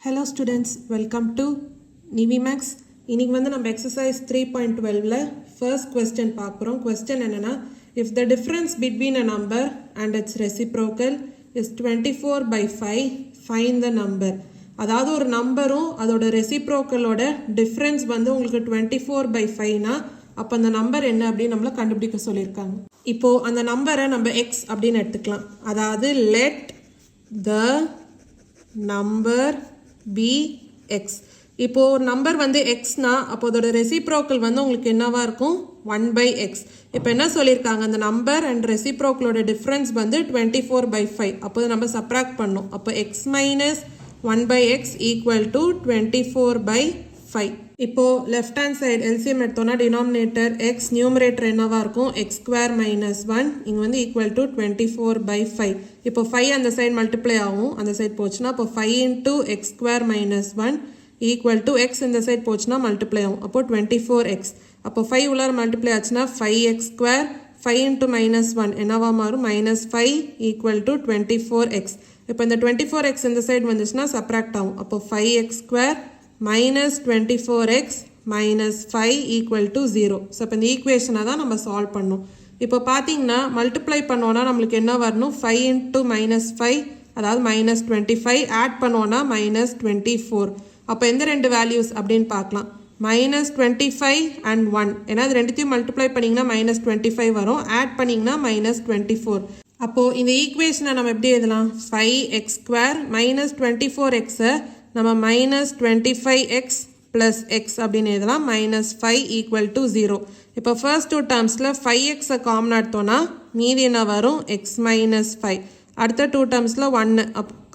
Hello students, welcome to NiviMax. இன்னைக்கு வந்து நம்ம exercise 3.12ல first question பார்க்குறோம். Question என்னன்னா, if the difference between a number and its reciprocal is 24 by 5, find the number. அதாவது ஒரு நம்பரும் அதோட ரெசிப்ரோக்கலோட டிஃப்ரென்ஸ் வந்து உங்களுக்கு 24 by 5னா அப்போ அந்த நம்பர் என்ன அப்படின்னு நம்மளை கண்டுபிடிக்க சொல்லியிருக்காங்க. இப்போ அந்த நம்பரை நம்ம எக்ஸ் அப்படின்னு எடுத்துக்கலாம். அதாவது let the number be x. இப்போ ஒரு நம்பர் வந்து எக்ஸ்னா அப்போ அதோட ரெசிப்ரோக்கல் வந்து உங்களுக்கு என்னவா இருக்கும் 1 by x. இப்போ என்ன சொல்லியிருக்காங்க, அந்த நம்பர் அண்ட் ரெசிப்ரோக்கலோட டிஃப்ரென்ஸ் வந்து 24 by 5. அப்போ நம்ம சப்ராக்ட் பண்ணோம். அப்போ x minus 1 by x equal to 24 by 5. இப்போ லெஃப்ட் ஹேண்ட் சைடு எல்சிஎம் எடுத்தோம்னா டினாமினேட்டர் x, நியூமரேட்டர் என்னவா இருக்கும் x square minus 1, இங்கே வந்து equal to 24 by 5. இப்போ 5 அந்த சைடு மல்டிப்ளை ஆகும், அந்த சைடு போச்சுன்னா அப்போ 5 into x square minus 1 equal to x இந்த சைடு போச்சுன்னா மல்டிப்ளை ஆகும், அப்போ 24x. அப்போ 5 உள்ளார மல்டிப்ளை ஆச்சுன்னா 5x square, 5 into minus 1 என்னவா மாறும் minus 5 equal to 24x. இப்போ இந்த 24x இந்த சைடு வந்துச்சுன்னா சப்ராக்ட் ஆகும், அப்போ 5x square minus 24x minus 5 equal to 0. So இப்போ இந்த ஈக்குவேஷனை தான் நம்ம சால்வ் பண்ணோம். இப்போ பார்த்தீங்கன்னா மல்டிப்ளை பண்ணோன்னா நம்மளுக்கு என்ன வரணும், 5 into minus 5 அதாவது minus 25, ஆட் பண்ணோன்னா minus 24. அப்போ எந்த ரெண்டு வேல்யூஸ் அப்படின்னு பார்க்கலாம், minus 25 and 1. ஏன்னா அது ரெண்டுத்தையும் மல்டிப்ளை பண்ணிங்கன்னா minus 25 வரும், ஆட் பண்ணிங்கன்னா minus 24. அப்போது இந்த ஈக்குவேஷனை நம்ம எப்படி எழுதலாம், 5x square minus 24xை நம்ம minus 25x plus x அப்படின்னு எழுதலாம், minus 5 equal to 0. இப்போ ஃபர்ஸ்ட் டூ டேர்ம்ஸில் 5xை காமன் எடுத்தோன்னா மீதி என்ன வரும் x minus 5. அடுத்த டூ டேர்ம்ஸில் 1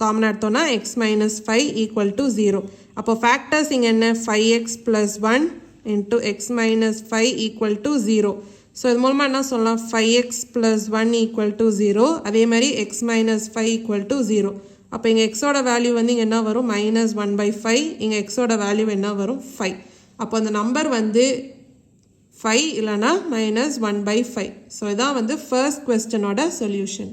காமன் எடுத்தோன்னா x minus 5 equal to 0. அப்போ ஃபேக்டர்ஸ் இங்கே என்ன, 5x plus 1 into x minus 5 equal to 0. So இது மூலமாக என்ன சொல்லலாம், 5x plus 1 equal to 0. அதே மாதிரி x minus 5 equal to 0. அப்போ இங்கே எக்ஸோட வேல்யூ வந்து இங்கே என்ன வரும் minus 1 by 5, இங்கே எக்ஸோட வேல்யூ என்ன வரும் 5. அப்போ அந்த நம்பர் வந்து 5 இல்லைனா minus 1 by 5. ஸோ இதான் வந்து ஃபர்ஸ்ட் கொஸ்டினோட சொல்யூஷன்.